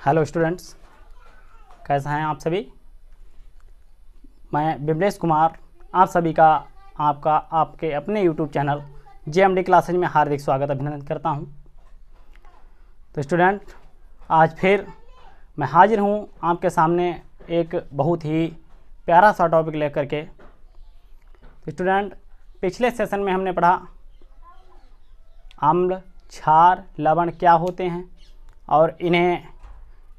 Hello students, कैसे हैं आप सभी। मैं बिमलेश कुमार आप सभी का आपके अपने यूट्यूब चैनल JMD क्लासेज में हार्दिक स्वागत अभिनंदन करता हूं। तो स्टूडेंट, आज फिर मैं हाजिर हूं आपके सामने एक बहुत ही प्यारा सा टॉपिक लेकर के। तो स्टूडेंट, पिछले सेशन में हमने पढ़ा अम्ल, क्षार, लवण क्या होते हैं और इन्हें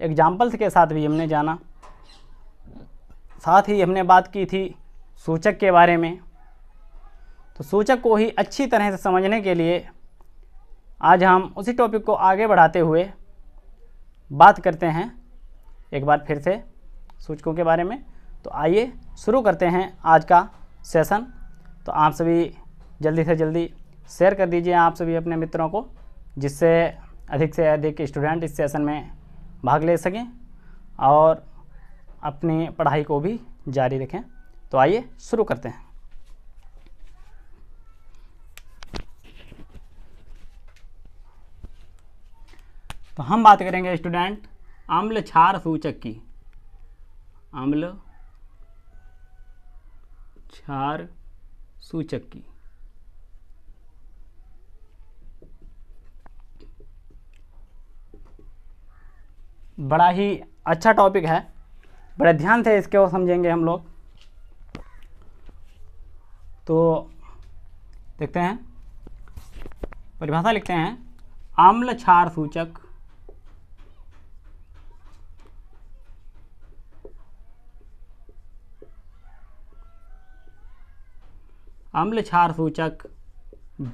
एग्जाम्पल्स के साथ भी हमने जाना। साथ ही हमने बात की थी सूचक के बारे में। तो सूचक को ही अच्छी तरह से समझने के लिए आज हम उसी टॉपिक को आगे बढ़ाते हुए बात करते हैं एक बार फिर से सूचकों के बारे में। तो आइए शुरू करते हैं आज का सेशन। तो आप सभी जल्दी से जल्दी शेयर कर दीजिए आप सभी अपने मित्रों को, जिससे अधिक से अधिक स्टूडेंट इस सेशन में भाग ले सकें और अपनी पढ़ाई को भी जारी रखें। तो आइए शुरू करते हैं। तो हम बात करेंगे स्टूडेंट अम्ल क्षार सूचक की। अम्ल क्षार सूचक की। बड़ा ही अच्छा टॉपिक है, बड़े ध्यान से इसको समझेंगे हम लोग। तो देखते हैं, परिभाषा लिखते हैं। अम्ल क्षार सूचक अम्ल क्षार सूचक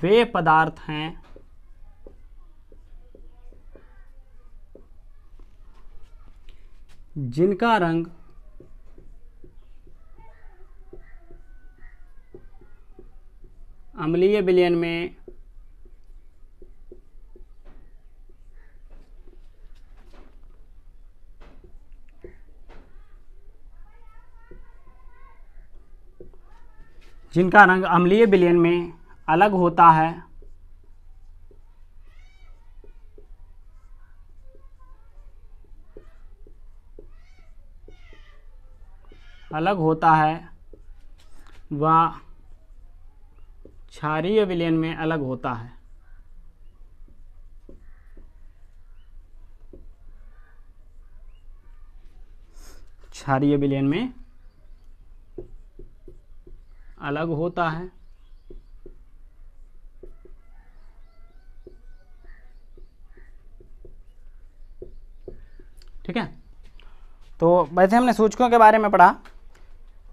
वे पदार्थ हैं जिनका रंग अम्लीय विलयन में अलग होता है व क्षारीय विलयन में अलग होता है। क्षारीय विलयन में अलग होता है। ठीक है। तो वैसे हमने सूचकों के बारे में पढ़ा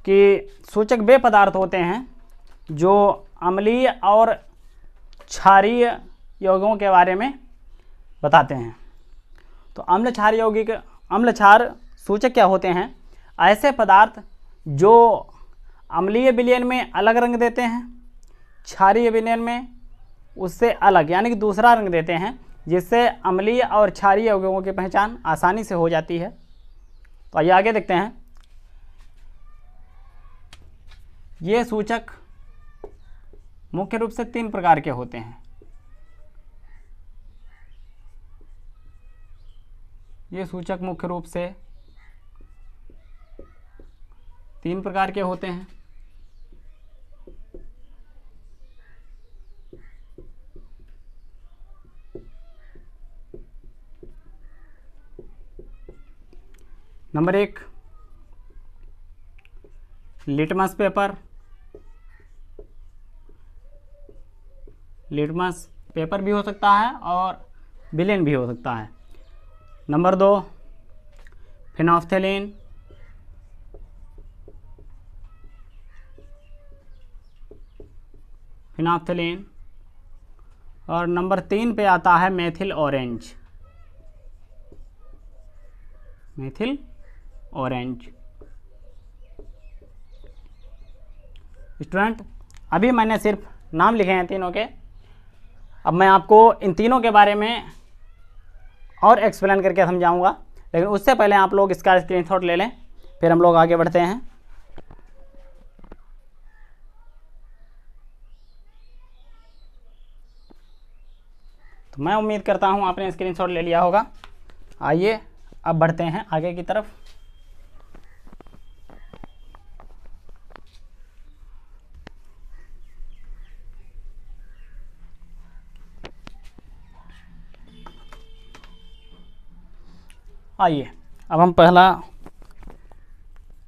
कि सूचक वे पदार्थ होते हैं जो अम्लीय और क्षारीय यौगिकों के बारे में बताते हैं। तो अम्ल क्षार सूचक क्या होते हैं? ऐसे पदार्थ जो अम्लीय विलयन में अलग रंग देते हैं, क्षारीय विलयन में उससे अलग यानी कि दूसरा रंग देते हैं, जिससे अम्लीय और क्षारीय यौगिकों की पहचान आसानी से हो जाती है। तो आइए आगे देखते हैं। ये सूचक मुख्य रूप से 3 प्रकार के होते हैं। ये सूचक मुख्य रूप से 3 प्रकार के होते हैं। Number 1, litmus paper. Litmus paper भी हो सकता है और विलेन भी हो सकता है। नंबर 2, फिनोल्फ्थेलीन। और नंबर 3 पे आता है मेथिल ऑरेंज। स्टूडेंट, अभी मैंने सिर्फ नाम लिखे हैं तीनों के। अब मैं आपको इन तीनों के बारे में और एक्सप्लेन करके समझाऊंगा, लेकिन उससे पहले आप लोग इसका स्क्रीनशॉट ले लें, फिर हम लोग आगे बढ़ते हैं। तो मैं उम्मीद करता हूँ आपने स्क्रीनशॉट ले लिया होगा। आइए अब बढ़ते हैं आगे की तरफ। आइए अब हम पहला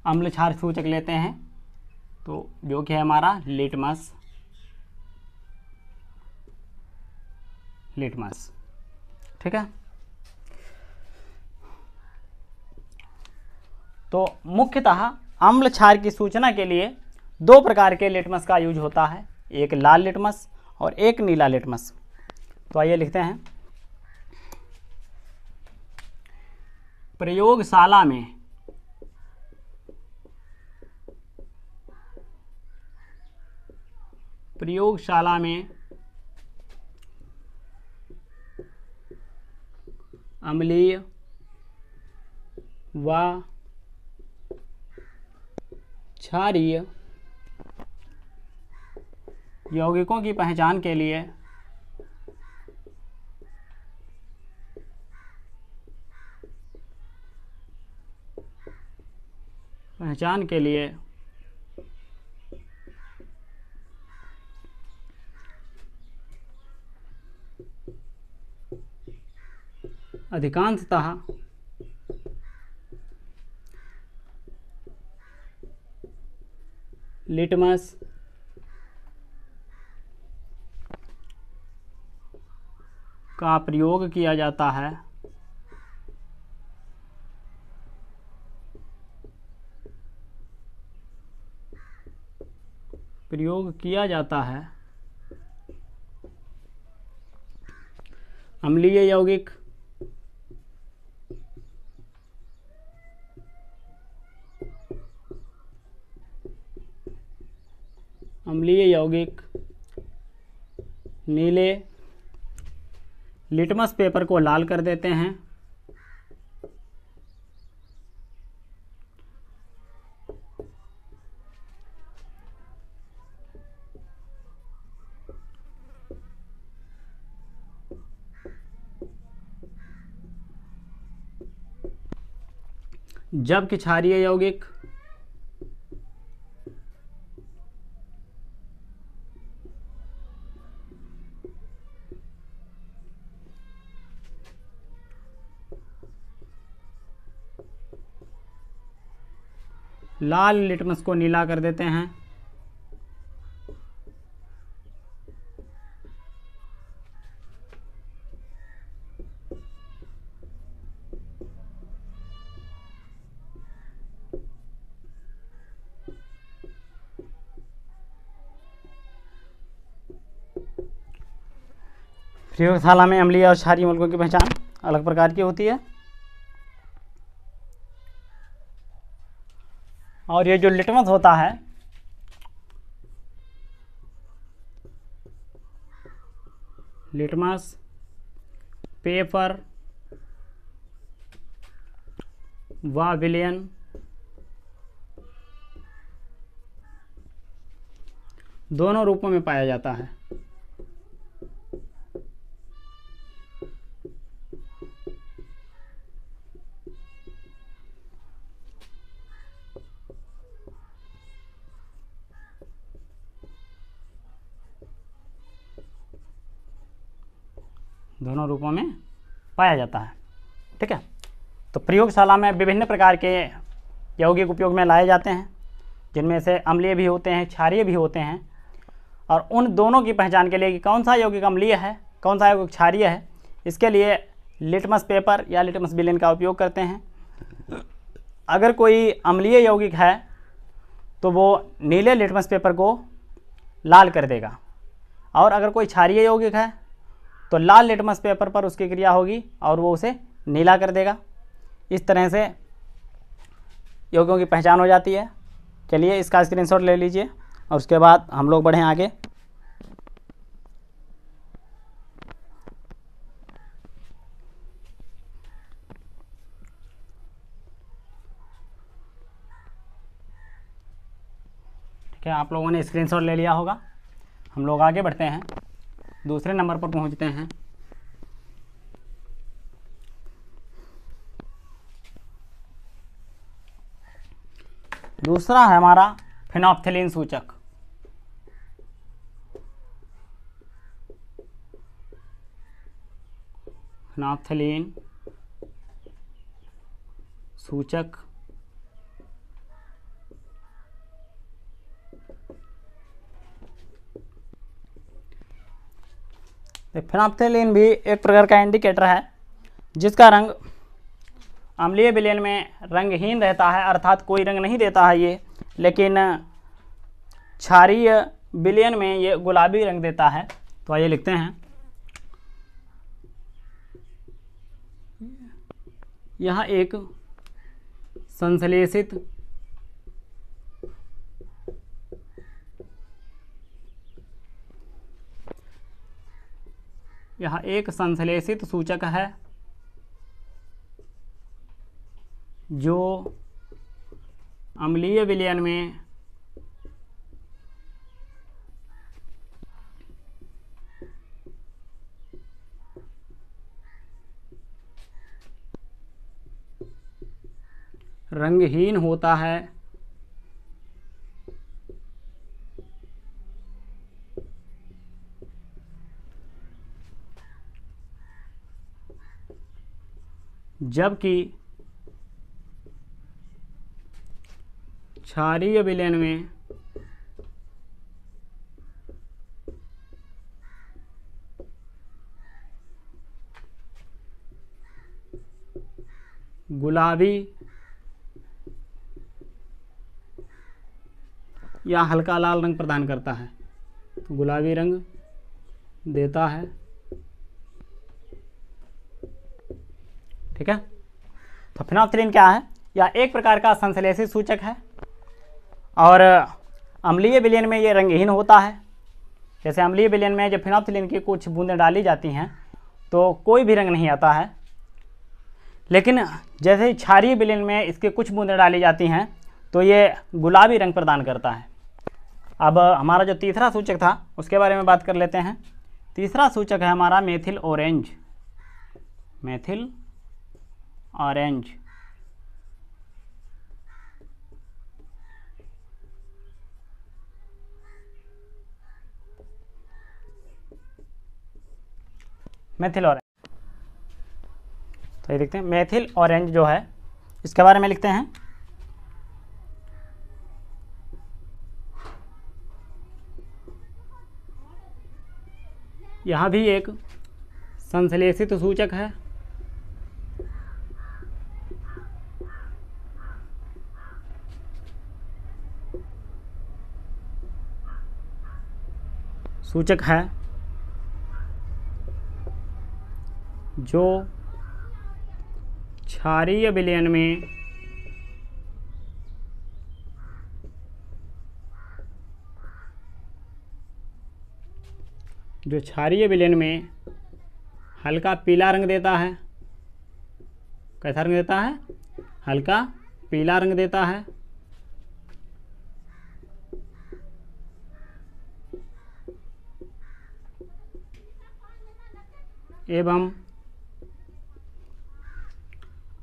अम्ल क्षार सूचक लेते हैं, तो जो कि है हमारा लिटमस। ठीक है। तो मुख्यतः अम्ल क्षार की सूचना के लिए दो प्रकार के लिटमस का यूज होता है, एक लाल लिटमस और एक नीला लिटमस। तो आइए लिखते हैं, प्रयोगशाला में अम्लीय व क्षारीय यौगिकों की पहचान के लिए अधिकांशतः लिटमस का प्रयोग किया जाता है। अम्लीय यौगिक नीले लिटमस पेपर को लाल कर देते हैं। जबकि क्षारीय यौगिक लाल लिटमस को नीला कर देते हैं। प्रयोगशाला में अम्लीय और क्षारीय मूलकों की पहचान अलग प्रकार की होती है। और ये जो लिटमस होता है, लिटमस पेपर व विलयन दोनों रूपों में पाया जाता है। ठीक है। तो प्रयोगशाला में विभिन्न प्रकार के यौगिक उपयोग में लाए जाते हैं, जिनमें से अम्लीय भी होते हैं, क्षारीय भी होते हैं। और उन दोनों की पहचान के लिए कि कौन सा यौगिक अम्लीय है, कौन सा यौगिक क्षारीय है, इसके लिए लिटमस पेपर या लिटमस विलेन का उपयोग करते हैं। अगर कोई अम्लीय यौगिक है तो वो नीले लिटमस पेपर को लाल कर देगा, और अगर कोई क्षारीय यौगिक है तो लाल लिटमस पेपर पर उसकी क्रिया होगी और वो उसे नीला कर देगा। इस तरह से यौगिकों की पहचान हो जाती है। चलिए इसका स्क्रीनशॉट ले लीजिए और उसके बाद हम लोग बढ़ें आगे। ठीक है, आप लोगों ने स्क्रीनशॉट ले लिया होगा। हम लोग आगे बढ़ते हैं, दूसरे नंबर पर पहुंचते हैं। दूसरा है हमारा फेनोल्फथलीन सूचक। फेनोल्फथलीन सूचक फेनोल्फथलीन भी एक प्रकार का इंडिकेटर है जिसका रंग अम्लीय विलयन में रंगहीन रहता है, अर्थात कोई रंग नहीं देता है ये, लेकिन क्षारीय विलयन में ये गुलाबी रंग देता है। तो आइए लिखते हैं, यह एक संश्लेषित सूचक है जो अम्लीय विलयन में रंगहीन होता है जबकि क्षारीय विलयन में गुलाबी या हल्का लाल रंग प्रदान करता है, तो गुलाबी रंग देता है। ठीक है, तो फेनोल्फथलीन क्या है? यह एक प्रकार का संश्लेषित सूचक है और अम्लीय विलयन में ये रंगहीन होता है। जैसे अम्लीय विलयन में जब फेनोल्फथलीन की कुछ बूंदें डाली जाती हैं तो कोई भी रंग नहीं आता है, लेकिन जैसे क्षारीय विलयन में इसके कुछ बूंदें डाली जाती हैं तो ये गुलाबी रंग प्रदान करता है। अब हमारा जो तीसरा सूचक था उसके बारे में बात कर लेते हैं। तीसरा सूचक है हमारा methyl orange. Methyl orange methyl orange, तो ये देखते हैं मेथिल ऑरेंज जो है इसके बारे में लिखते हैं। यह भी एक संश्लेषित सूचक है जो क्षारीय विलयन में हल्का पीला रंग देता है। कैसा रंग देता है? हल्का पीला रंग देता है। एवं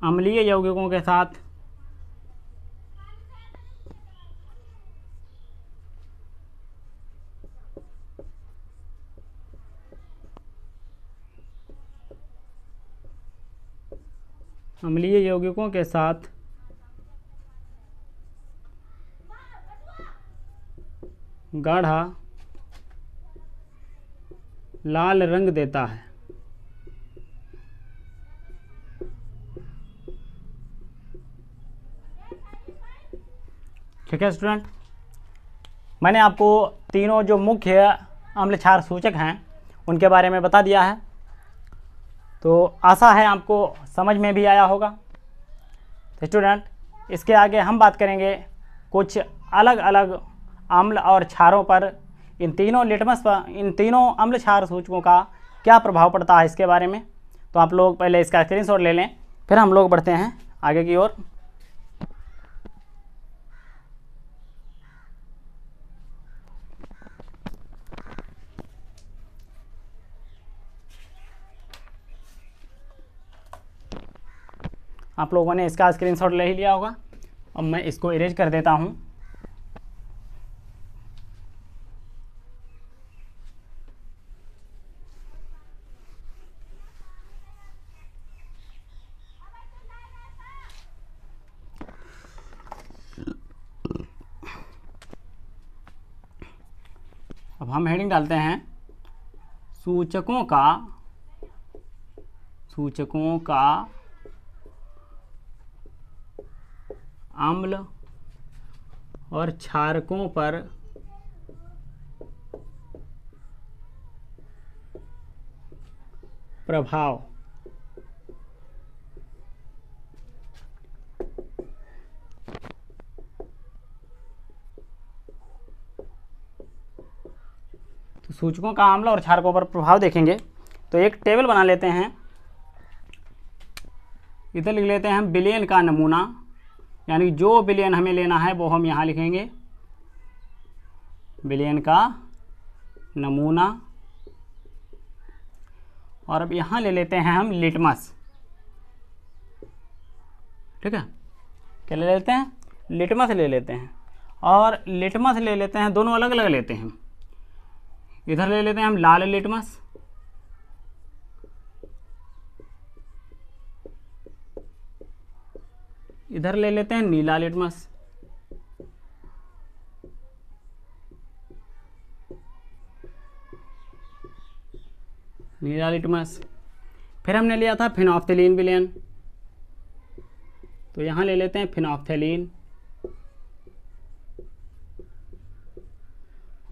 अम्लीय यौगिकों के साथ गाढ़ा लाल रंग देता है। ठीक है स्टूडेंट, मैंने आपको तीनों जो मुख्य अम्ल क्षार सूचक हैं उनके बारे में बता दिया है, तो आशा है आपको समझ में भी आया होगा। तो स्टूडेंट, इसके आगे हम बात करेंगे कुछ अलग अलग अम्ल और क्षारों पर, इन तीनों अम्ल क्षार सूचकों का क्या प्रभाव पड़ता है इसके बारे में। तो आप लोग पहले इसका स्क्रीनशॉट ले लें, फिर हम लोग बढ़ते हैं आगे की ओर। आप लोगों ने इसका स्क्रीनशॉट ले ही लिया होगा। अब मैं इसको इरेज कर देता हूँ। अब हम हेडिंग डालते हैं सूचकों का अम्ल और क्षारकों पर प्रभाव। तो सूचकों का अम्ल और क्षारकों पर प्रभाव देखेंगे तो एक टेबल बना लेते हैं। इधर लिख लेते हैं हम विलयन का नमूना, यानी जो विलयन हमें लेना है वो हम यहाँ लिखेंगे विलयन का नमूना। और अब यहाँ ले लेते हैं हम लिटमस। ठीक है, क्या ले लेते हैं? लिटमस ले लेते हैं। और लिटमस ले लेते हैं, दोनों अलग अलग लेते हैं। इधर ले लेते हैं हम लाल लिटमस, इधर ले लेते हैं नीला लिटमस। नीला लिटमस। फिर हमने लिया था फिनोफ्थेलीन विलयन, तो यहाँ ले लेते हैं फिनोफ्थेलीन।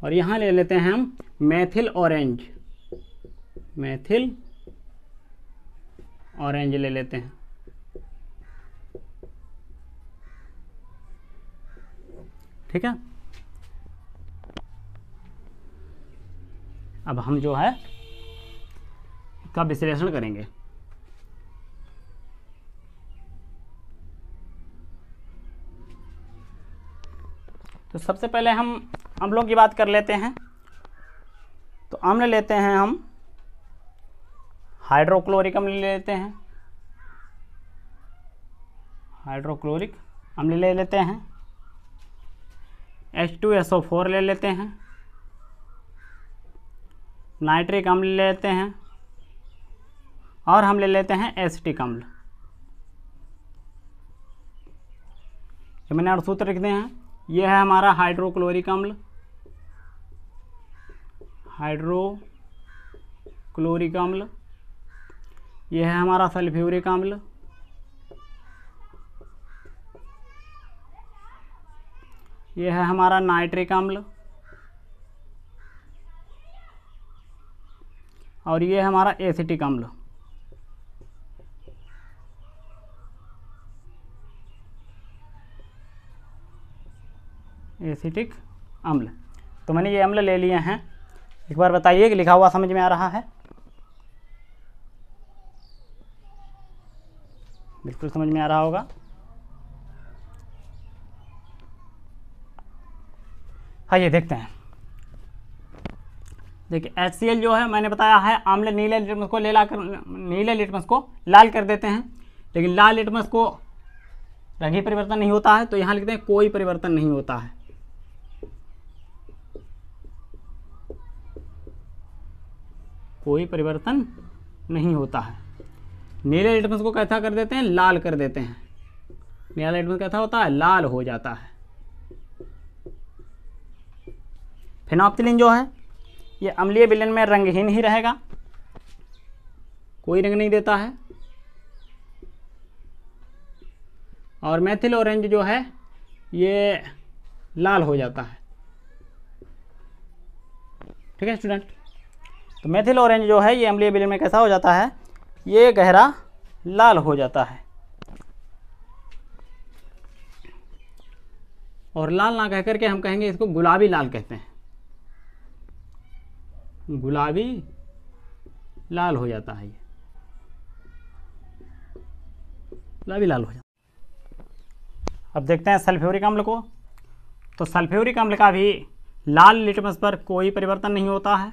और यहाँ ले लेते हैं हम मेथिल ऑरेंज, मेथिल ऑरेंज ले लेते हैं। ठीक है, अब हम जो है इसका विश्लेषण करेंगे। तो सबसे पहले हम अम्लों की बात कर लेते हैं। तो अम्ल लेते हैं हम हाइड्रोक्लोरिक अम्ल ले लेते हैं, हाइड्रोक्लोरिक अम्ल ले लेते हैं। H2SO4 ले लेते हैं। नाइट्रिक अम्ल ले लेते हैं। और हम ले लेते हैं एसिटिक अम्ल। ये मैंने और सूत्र लिख दिए हैं। ये है हमारा हाइड्रोक्लोरिक अम्ल, हाइड्रोक्लोरिक अम्ल। ये है हमारा सल्फ्यूरिक अम्ल, ये है हमारा नाइट्रिक अम्ल, और ये है हमारा एसिटिक अम्ल। एसिटिक अम्ल। तो मैंने ये अम्ल ले लिए हैं। एक बार बताइए कि लिखा हुआ समझ में आ रहा है? बिल्कुल समझ में आ रहा होगा। हाँ, ये देखते हैं। देखिए HCl जो है मैंने बताया है अम्ल नीले लिटमस को नीले लिटमस को लाल कर देते हैं, लेकिन लाल लिटमस को रंग ही परिवर्तन नहीं होता है। तो यहाँ लिखते हैं कोई परिवर्तन नहीं होता है। कोई परिवर्तन नहीं होता है। नीले लिटमस को कैसा कर देते हैं? लाल कर देते हैं। नीला लिटमस कैसा होता है? लाल हो जाता है। फिनोप्थिलीन जो है ये अम्लीय विलयन में रंगहीन ही रहेगा, कोई रंग नहीं देता है। और मेथिल ऑरेंज जो है ये लाल हो जाता है। ठीक है स्टूडेंट, तो मेथिल ऑरेंज जो है ये अम्लीय विलयन में कैसा हो जाता है? ये गहरा लाल हो जाता है। और लाल ना कह करके हम कहेंगे इसको गुलाबी लाल कहते हैं। गुलाबी लाल हो जाता है, ये गुलाबी लाल हो जाता है। अब देखते हैं सल्फ्यूरिक अम्ल को। तो सल्फ्यूरिक अम्ल का भी लाल लिटमस पर कोई परिवर्तन नहीं होता है।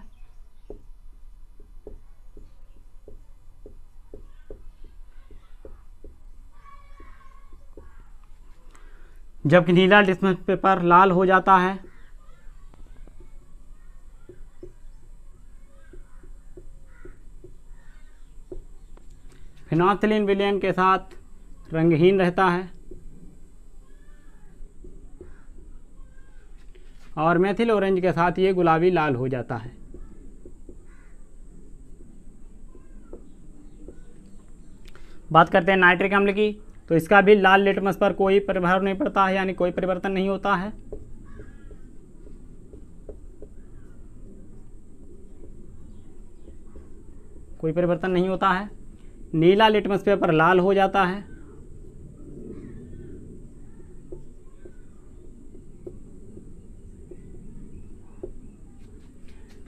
जबकि नीला लिटमस पेपर लाल हो जाता है। फिनोल्फ्थीलीन विलयन के साथ रंगहीन रहता है और मेथिल ऑरेंज के साथ ये गुलाबी लाल हो जाता है। बात करते हैं नाइट्रिक अम्ल की, तो इसका भी लाल लिटमस पर कोई प्रभाव नहीं पड़ता है, यानी कोई परिवर्तन नहीं होता है। कोई परिवर्तन नहीं होता है। नीला लिटमस पेपर लाल हो जाता है।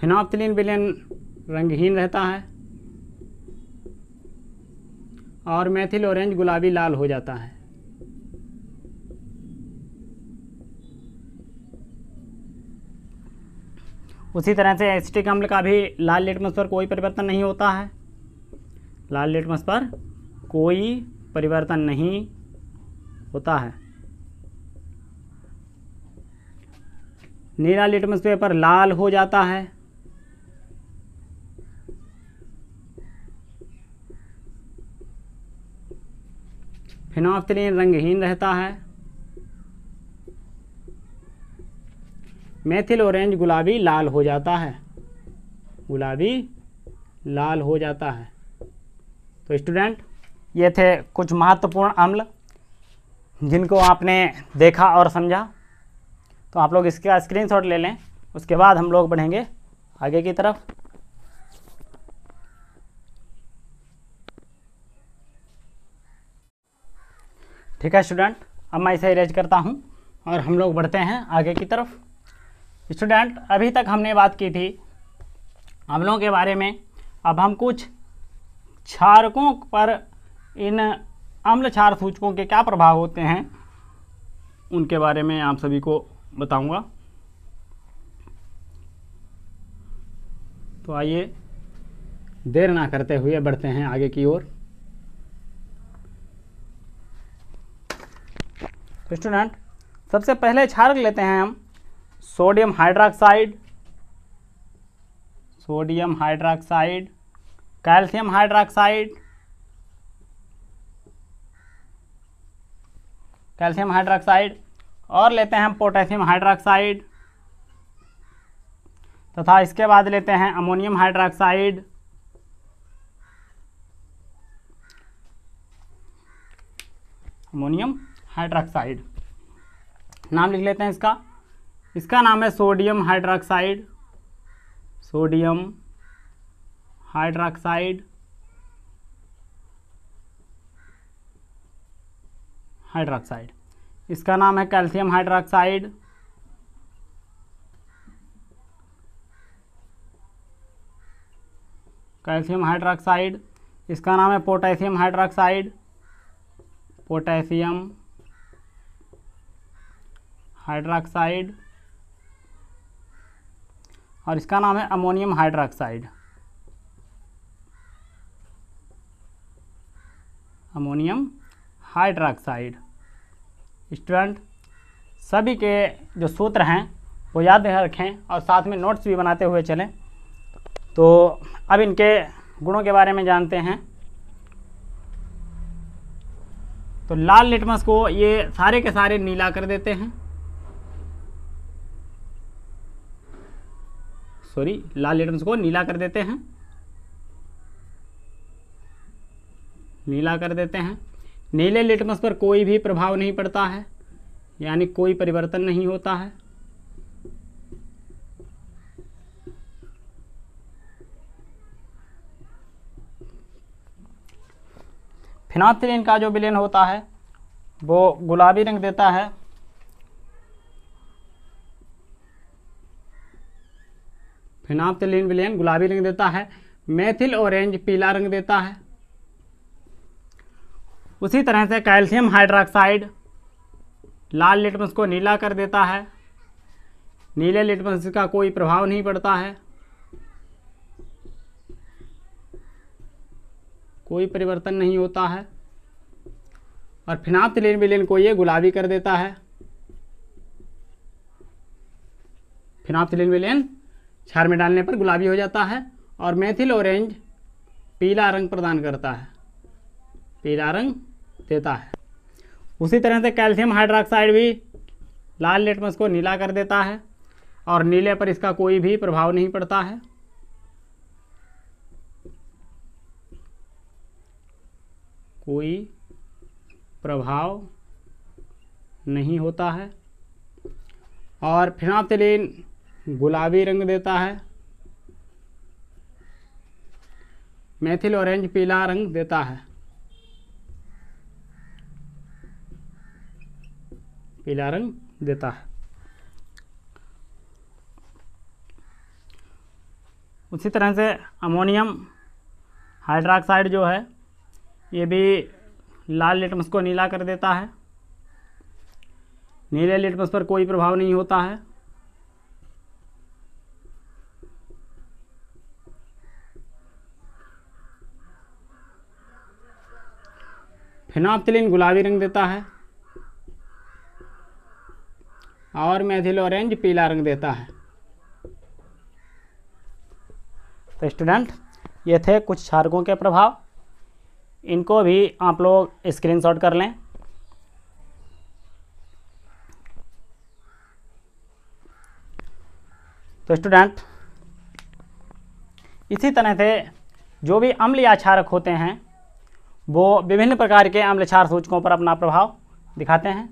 फिनोल्फ्थीलीन विलयन रंगहीन रहता है और मेथिल ऑरेंज गुलाबी लाल हो जाता है। उसी तरह से एसिटिक अम्ल का भी लाल लिटमस पर कोई परिवर्तन नहीं होता है। लाल लिटमस पर कोई परिवर्तन नहीं होता है। नीला लिटमस पेपर लाल हो जाता है। फिनोल्फ्थीलीन रंगहीन रहता है। मेथिल ऑरेंज गुलाबी लाल हो जाता है। गुलाबी लाल हो जाता है। तो स्टूडेंट, ये थे कुछ महत्वपूर्ण अम्ल जिनको आपने देखा और समझा। तो आप लोग इसका स्क्रीनशॉट ले लें, उसके बाद हम लोग बढ़ेंगे आगे की तरफ। ठीक है स्टूडेंट, अब मैं इसे इरेज करता हूँ और हम लोग बढ़ते हैं आगे की तरफ। स्टूडेंट, अभी तक हमने बात की थी अम्लों के बारे में। अब हम कुछ क्षारकों पर इन अम्ल क्षार सूचकों के क्या प्रभाव होते हैं उनके बारे में आप सभी को बताऊंगा। तो आइए देर ना करते हुए बढ़ते हैं आगे की ओर। तो स्टूडेंट, सबसे पहले क्षारक लेते हैं हम sodium hydroxide, sodium hydroxide, calcium hydroxide, calcium hydroxide, और लेते हैं हम पोटेशियम हाइड्रोक्साइड, तथा इसके बाद लेते हैं अमोनियम हाइड्रोक्साइड, अमोनियम हाइड्रोक्साइड। नाम लिख लेते हैं इसका। इसका नाम है sodium hydroxide, sodium hydroxide, hydroxide. इसका नाम है कैल्शियम हाइड्रोक्साइड, कैल्शियम हाइड्रोक्साइड। इसका नाम है पोटेशियम हाइड्रोक्साइड, पोटेशियम हाइड्रोक्साइड। और इसका नाम है ammonium hydroxide, ammonium hydroxide. Student, सभी के जो सूत्र हैं वो याद रखें और साथ में नोट्स भी बनाते हुए चलें। तो अब इनके गुणों के बारे में जानते हैं। तो लाल लिटमस को ये सारे के सारे नीला कर देते हैं, सॉरी, लाल लिटमस को नीला कर देते हैं, नीला कर देते हैं। नीले लिटमस पर कोई भी प्रभाव नहीं पड़ता है, यानी कोई परिवर्तन नहीं होता है। फिनोल्फ्थीलीन का जो विलयन होता है वो गुलाबी रंग देता है, फिनोल्फ्थीलीन विलयन गुलाबी रंग देता है। मेथिल ऑरेंज पीला रंग देता है। उसी तरह से कैल्शियम हाइड्रोक्साइड लाल लिटमस को नीला कर देता है, नीले लिटमस का कोई प्रभाव नहीं पड़ता है, कोई परिवर्तन नहीं होता है। और फिनोल्फ्थीलीन विलयन को ये गुलाबी कर देता है, फिनोल्फथालीन विलेन क्षार में डालने पर गुलाबी हो जाता है, और मेथिल ऑरेंज पीला रंग प्रदान करता है, पीला रंग देता है। उसी तरह से कैल्शियम हाइड्रोक्साइड भी लाल लिटमस को नीला कर देता है, और नीले पर इसका कोई भी प्रभाव नहीं पड़ता है। कोई प्रभाव नहीं होता है। और फिनोल्फथालीन गुलाबी रंग देता है, मेथिल ऑरेंज पीला रंग देता है, पीला रंग देता है। उसी तरह से अमोनियम हाइड्रोक्साइड जो है ये भी लाल लिटमस को नीला कर देता है, नीले लिटमस पर कोई प्रभाव नहीं होता है। फिनोल्फथालीन गुलाबी रंग देता है, और मेथिल ऑरेंज पीला रंग देता है। तो स्टूडेंट, ये थे कुछ क्षारकों के प्रभाव, इनको भी आप लोग स्क्रीनशॉट कर लें। तो स्टूडेंट, इसी तरह से जो भी अम्लीय क्षारक होते हैं वो विभिन्न प्रकार के अम्ल क्षार सूचकों पर अपना प्रभाव दिखाते हैं।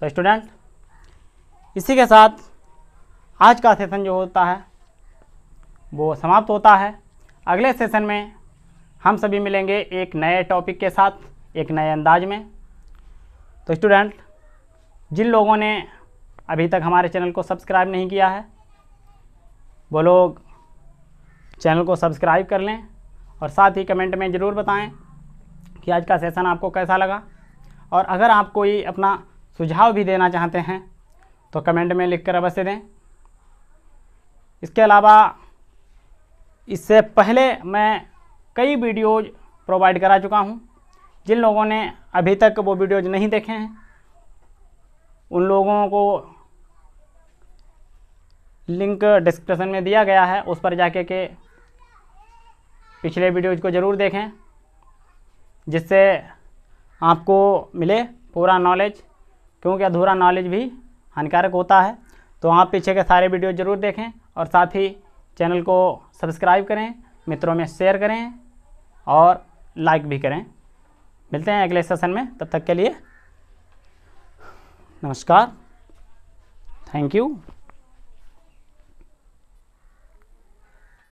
तो स्टूडेंट, इसी के साथ आज का सेशन जो होता है वो समाप्त होता है। अगले सेशन में हम सभी मिलेंगे एक नए टॉपिक के साथ, एक नए अंदाज में। तो स्टूडेंट, जिन लोगों ने अभी तक हमारे चैनल को सब्सक्राइब नहीं किया है वो लोग चैनल को सब्सक्राइब कर लें, और साथ ही कमेंट में ज़रूर बताएं कि आज का सेशन आपको कैसा लगा। और अगर आप कोई अपना सुझाव भी देना चाहते हैं तो कमेंट में लिखकर अवश्य दें। इसके अलावा इससे पहले मैं कई वीडियोज़ प्रोवाइड करा चुका हूं। जिन लोगों ने अभी तक वो वीडियोज़ नहीं देखे हैं उन लोगों को लिंक डिस्क्रिप्शन में दिया गया है, उस पर जाके के पिछले वीडियोज़ को ज़रूर देखें, जिससे आपको मिले पूरा नॉलेज, क्योंकि अधूरा नॉलेज भी हानिकारक होता है। तो आप पीछे के सारे वीडियो ज़रूर देखें, और साथ ही चैनल को सब्सक्राइब करें, मित्रों में शेयर करें और लाइक भी करें। मिलते हैं अगले सेशन में, तब तक के लिए नमस्कार, थैंक यू।